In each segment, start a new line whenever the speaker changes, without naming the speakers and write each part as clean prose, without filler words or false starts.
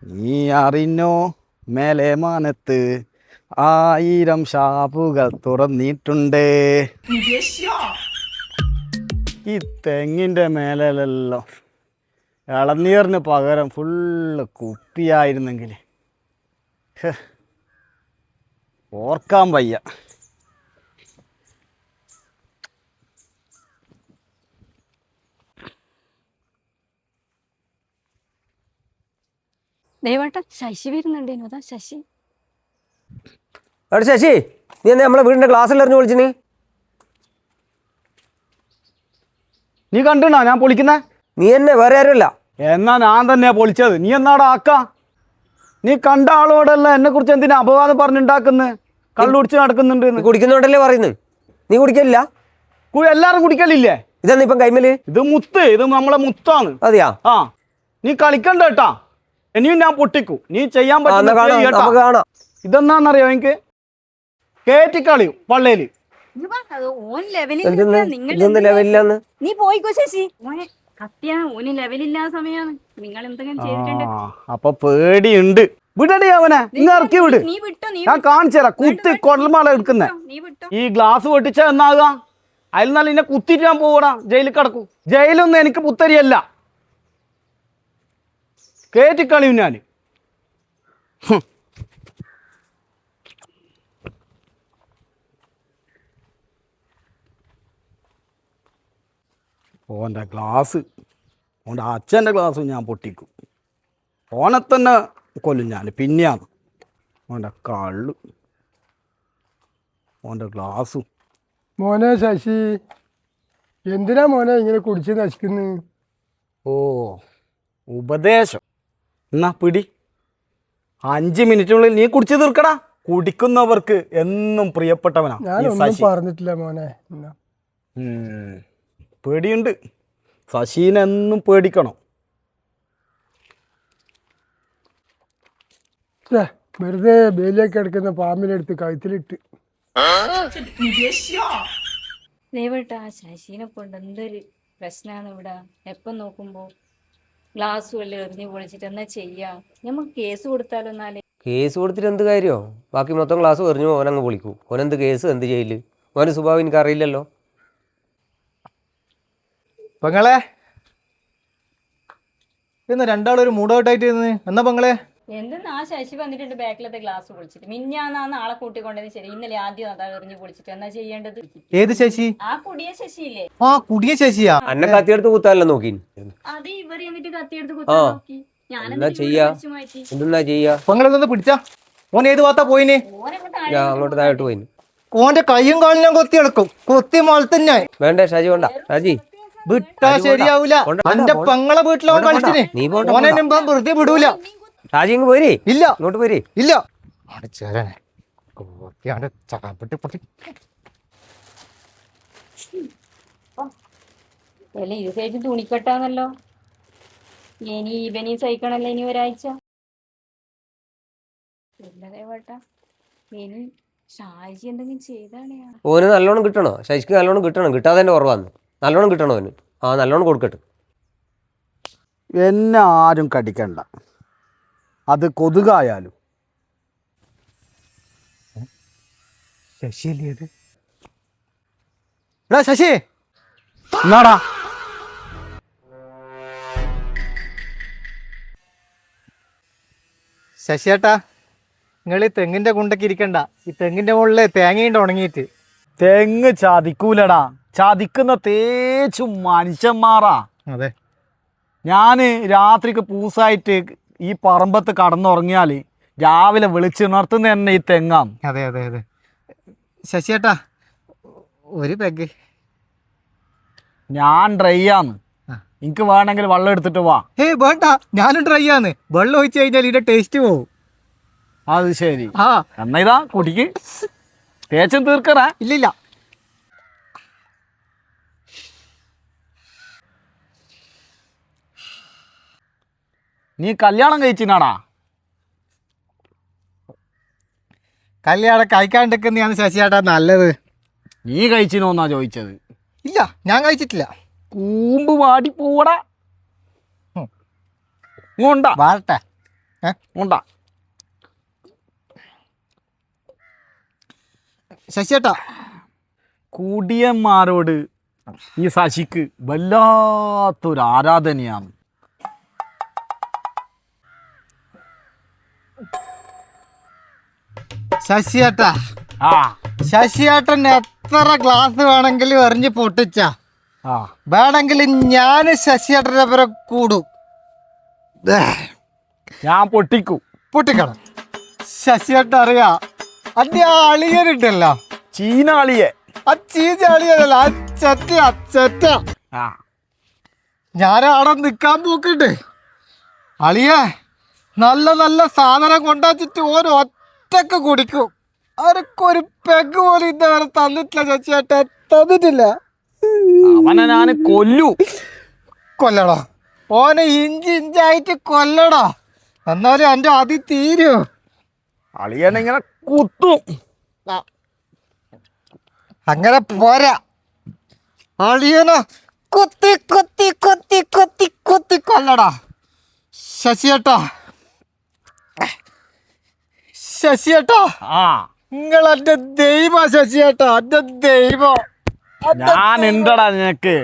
നീ അറിഞ്ഞോ മേലെ മാനത്ത് 1000 ഷാപ്പുകൾ തുറന്നിട്ടുണ്ട്. ഈ തെങ്ങിൻ്റെ മേലെല്ലാം ഇളനീറിന് പകരം ഫുള്ള് കുപ്പിയായിരുന്നെങ്കിൽ ഓർക്കാൻ വയ്യ.
ദയവാട്ട ശശി വരുന്നുണ്ടേനു. അതാ ശശി.
അവിടെ ശശി, നീ എന്താ നമ്മളെ വീടിന്റെ ക്ലാസ്സിൽ എറിഞ്ഞു വിളിച്ചിന്?
നീ കണ്ടിണോ ഞാൻ പൊളിക്കുന്ന?
നീ എന്നെ വേറെ ആരുമല്ല.
എന്നാ ഞാൻ തന്നെയാ പൊളിച്ചത്. നീ എന്നാടാ ആക്ക? നീ കണ്ട ആളോടല്ല എന്നെ കുറിച്ച് എന്തിനാ അപവാദം പറഞ്ഞുണ്ടാക്കുന്നത്? കള്ളു കുടിച്ച് നടക്കുന്നുണ്ട്.
കുടിക്കുന്നോണ്ടല്ലേ പറയുന്നത്. നീ കുടിക്കലില്ല?
എല്ലാരും കുടിക്കലില്ലേ?
ഇതെന്നാ ഇപ്പം കൈമല്?
ഇത് മുത്ത്, ഇത് നമ്മളെ മുത്താണ്.
അതെയാ?
ആ, നീ കളിക്കണ്ട കേട്ടാ. ഇനിയും ഞാൻ പൊട്ടിക്കും. നീ ചെയ്യാൻ പറ്റുന്ന ഇതെന്നാന്നറിയോ? എനിക്ക് കേറ്റിക്കളിയും പള്ളേല്.
നീ പോയിക്കോ ശശി. സമയാണ്. നിങ്ങൾ എന്തെങ്കിലും ചെയ്തിട്ടുണ്ട്.
അപ്പൊ പേടിയുണ്ട്. വിടടി അവനെ, നിങ്ങൾ ഇറക്കി വിട്. ഞാൻ കാണിച്ചു തരാം. കുത്തി കൊടൽമാല എടുക്കുന്നേ. ഈ ഗ്ലാസ് പൊട്ടിച്ച എന്നാകാ? അതിൽ നല്ല ഇന്നെ കുത്തിട്ട് ഞാൻ പോവടാ, ജയിലിൽ കിടക്കും. ജയിലൊന്നും എനിക്ക് പുത്തരിയല്ല. കേറ്റിക്കളിയും ഞാൻ. ഓൻ്റെ ഗ്ലാസ്, ഓൻ്റെ അച്ഛൻ്റെ ഗ്ലാസ് ഞാൻ പൊട്ടിക്കും. ഓനെ തന്നെ കൊല്ലും ഞാൻ. പിന്നെയാണ് ഓൻ്റെ കള്ള്, ഓൻ്റെ ഗ്ലാസും.
മോനെ ശശി, എന്തിനാ മോനെ ഇങ്ങനെ കുടിച്ച് നശിക്കുന്നു?
ഓ, ഉപദേശം എന്നാ പിടി. 5 മിനിറ്റിനുള്ളിൽ നീ കുടിച്ചു തീർക്കടാ. കുടിക്കുന്നവർക്ക് എന്നും പ്രിയപ്പെട്ടവനാ.
ഞാനൊന്നും പറഞ്ഞിട്ടില്ല മോനെ.
പേടിയുണ്ട്. ശശീനെ എന്നും പേടിക്കണം.
വെറുതെ ബേലിയൊക്കെ എടുക്കുന്ന പാമ്പിനെടുത്ത് കഴുത്തിലിട്ട്.
ദയവായിട്ട് ആ ശശീനെ കൊണ്ട് എന്തൊരു പ്രശ്നമാണ് ഇവിടെ. എപ്പം നോക്കുമ്പോ ഗ്ലാസ് വല്ലതും എറിഞ്ഞു പൊളിച്ചിട്ട് എന്നാ ചെയ്യാ? നമുക്ക് കേസ് കൊടുത്താലോ? എന്നാലേ
കേസ് കൊടുത്തിട്ട് എന്ത് കാര്യമോ? ബാക്കി മൊത്തം ക്ലാസ് എറിഞ്ഞു ഓനങ്ങ് പൊളിക്കൂ. ഓനെന്ത് കേസ്, എന്ത് ജയില്? ഓൻ്റെ സ്വഭാവം എനിക്ക് അറിയില്ലല്ലോ.
പെങ്ങളെ, ഇന്ന് രണ്ടാളൊരു മൂഡ് ഔട്ട് ആയിട്ട് എന്നാ പെങ്ങളെ?
എന്തെന്ന് ആ ശശി വന്നിട്ടുണ്ട് ബാക്കിലത്തെ ഗ്ലാസ് പൊളിച്ചിട്ട്. മിഞ്ഞാന്ന് ആ നാളെ കൂട്ടിക്കൊണ്ടത് ശരി. ഇന്നലെ ആദ്യം അതാ എറിഞ്ഞു പൊളിച്ചിട്ട്. എന്നാ ചെയ്യേണ്ടത്?
ഏത് ശശി?
ആ കുടിയ ശശിയില്ലേ?
ആ കുടിയ ശശിയാ?
അന്നെ കത്തിയെടുത്ത് കുത്താനല്ലോ നോക്കി.
അത് ഇവർ എന്നിട്ട് കത്തിയെടുത്ത് കുത്താൻ നോക്കി.
എന്താ ചെയ്യാ? എന്തെന്നാ ചെയ്യാ?
പെങ്ങളെ പിടിച്ചാ? ഓൻ ഏത് ഭാഗത്താ പോയിന്?
അങ്ങോട്ട് താഴോട്ട് പോയിന്.
ഓന്റെ കയ്യും കാലും ഞാൻ കൊത്തി എടുക്കും. കൊത്തി തന്നെ.
വേണ്ടേ ഷാജി? വേണ്ട ഷാജി,
വിട്ടാ ശരിയാവൂല. എന്റെ പെങ്ങളെ വീട്ടിലോ കളിച്ചിന്. ഓനെ വെറുതെ വിടൂല.
ഷാജി ഇങ്ങ് പോരി.
ഇല്ല,
ഇങ്ങോട്ട് പോരി.
ഇല്ല.
ഇത് തുണിക്കെട്ടാന്നല്ലോ. ഇനി ഇവനീ സഹിക്കണല്ലോ ഇനി ഒരാഴ്ച. ഇനി ഷാജി എന്തെങ്കിലും ചെയ്താണ്.
ഓന് നല്ലോണം കിട്ടണോ? ശശിക്ക് നല്ലോണം കിട്ടണം. കിട്ടാതെ തന്നെ കുറവാന്ന്. നല്ലോണം കിട്ടണോ ഓന്? ആ, നല്ലോണം കൊടുക്കട്ടെ.
എന്നെ ആരും കടിക്കണ്ട. അത് കൊതുകായാലും.
ശശിയല്ലേ അത്? എടാ ശശി,
എന്നാടാ?
ശശിയേട്ടാ, നിങ്ങൾ ഈ തെങ്ങിന്റെ കുണ്ടൊക്കെ ഇരിക്കണ്ട. ഈ തെങ്ങിന്റെ മുകളിൽ തേങ്ങയുണ്ട് ഉണങ്ങിയിട്ട്.
തെങ്ങ് ചതിക്കൂലടാ. ചതിക്കുന്ന തേച്ചും മനുഷ്യന്മാറാ.
അതെ,
ഞാൻ രാത്രിക്ക് പൂസായിട്ട് ഈ പറമ്പത്ത് കടന്നുറങ്ങിയാൽ രാവിലെ വിളിച്ചുണർത്തുന്ന തന്നെ ഈ തെങ്ങാം.
അതെ അതെ അതെ. ശശിയേട്ടാ, ഒരു പെഗ്.
ഞാൻ ഡ്രൈ ആന്ന്. എനിക്ക് വേണമെങ്കിൽ വെള്ളം എടുത്തിട്ട് വാ.
വേണ്ട, ഞാനും ഡ്രൈ ആന്ന്. വെള്ളം ഒഴിച്ച് കഴിഞ്ഞാൽ ഇതിന്റെ ടേസ്റ്റ് പോവും.
അത് ശരി. എന്നാ ഇതാ കുടിക്ക്. തേച്ചും തീർക്കറ.
ഇല്ലില്ല.
നീ കല്യാണം കഴിച്ചിനാടാ?
കല്യാണം കഴിക്കാണ്ടിരിക്കുന്നതാണ് ശശിയേട്ടാ നല്ലത്.
നീ കഴിച്ചിനോന്നാ ചോദിച്ചത്.
ഇല്ല, ഞാൻ കഴിച്ചിട്ടില്ല.
കൂമ്പ് വാടി പോവടാ. ഇങ്ങോട്ടാ
വാഴട്ടെ.
ഉണ്ടാ
ശശിയേട്ടാ,
കുടിയന്മാരോട് ഈ ശശിക്ക് വല്ലാത്തൊരു ആരാധനയാണ്.
ശശിയേട്ടാ,
ആ
ശശിയേട്ടൻ എത്ര ഗ്ലാസ് വേണമെങ്കിലും എറിഞ്ഞ് പൊട്ടിച്ച
ആ
വേണമെങ്കിൽ ഞാൻ ശശിയേട്ടൻ്റെ പേരെ കൂടും.
ഞാൻ പൊട്ടിക്കും.
പൊട്ടിക്കണം. ശശിയേട്ട അറിയാ, അന്റെ ആ അളിയനുണ്ടല്ലോ,
ചീനാളിയെ.
ആ ചീഞ്ഞ അളിയനല്ല, ആ ചെറ്റ.
ആ
ഞാനവിടെ നിൽക്കാൻ പോക്കുണ്ട്. അളിയെ നല്ല നല്ല സാധനം കൊണ്ടാച്ചിട്ട് ഓരോ ഒറ്റക്ക് കുടിക്കും. അവർക്കൊരു പെഗ് പോലും ഇന്നവരെ തന്നിട്ടില്ല. ശശിയേട്ട തന്നിട്ടില്ല.
അവനെ ഞാൻ കൊല്ലു.
കൊല്ലടാ ഓനെ, ഇഞ്ചായിട്ട് കൊല്ലടാ, എന്നാലും എൻ്റെ അതി തീരൂ.
അളിയനിങ്ങനെ കുത്തും.
അങ്ങനെ പോരാ, അളിയനോ കുത്തി കുത്തി കുത്തി കുത്തി കുത്തി കൊല്ലടാ. ശശിയേട്ടാ, ശശിയേട്ടാ,
ആ
നിങ്ങൾ എന്റെ ദൈവം. ശശിയേട്ടാ, എന്റെ ദൈവം.
ഞാൻ ഉണ്ടടാ നിനക്ക്.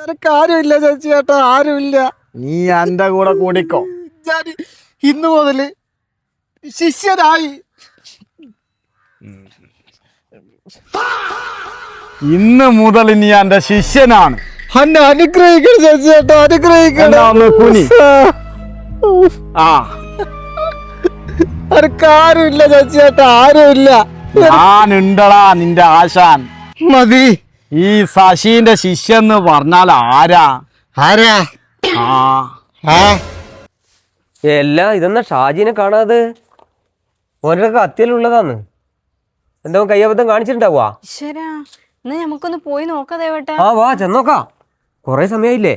എനിക്ക് ആരുമില്ല ശശിയേട്ടാ, ആരുമില്ല.
നീ എന്റെ കൂടെ കൂടിക്കോ.
ഞാൻ ഇന്നു മുതല് ശിഷ്യനായി.
ഇന്ന് മുതൽ നീ എന്റെ ശിഷ്യനാണ്.
എന്നെ അനുഗ്രഹിക്കണം ശശിയേട്ടാ, അനുഗ്രഹിക്കണം.
എന്നാ ഒന്ന് കുനി. ആ
എനിക്ക് ആരുമില്ല ശശിയേട്ടാ, ആരുമില്ല.
ഞാൻ ഉണ്ടടാ നിന്റെ ആശാൻ.
മതി.
ഈ ശശീന്റെ ശിഷ്യന്ന് പറഞ്ഞാൽ ആരാ?
ആരാ?
ആ
എല്ലാ ഇതെന്നാ ഷാജിനെ കാണാതെ? ഓൻ്റെ കത്തിയല്ലുള്ളതാന്ന്. എന്താ കയ്യബദ്ധം കാണിച്ചിട്ടുണ്ടാവുക?
ഈശ്വരാ, എന്നാ നമുക്കൊന്ന് പോയി നോക്കാം ദേവേട്ടാ.
ആ വാ ചെന്നോക്കാ, കൊറേ സമയായില്ലേ.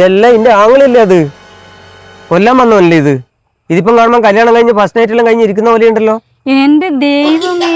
എല്ലാം ഇന്റെ ആങ്ങളില്ലേ അത്, കൊല്ലാൻ വന്നോല്ലേ ഇത്. ഇതിപ്പം കാണുമ്പോൾ കല്യാണം കഴിഞ്ഞ് ഫസ്റ്റ് നൈറ്റ് എല്ലാം കഴിഞ്ഞ് ഇരിക്കുന്ന പോലെ ഉണ്ടല്ലോ.
എന്റെ ദൈവമേ.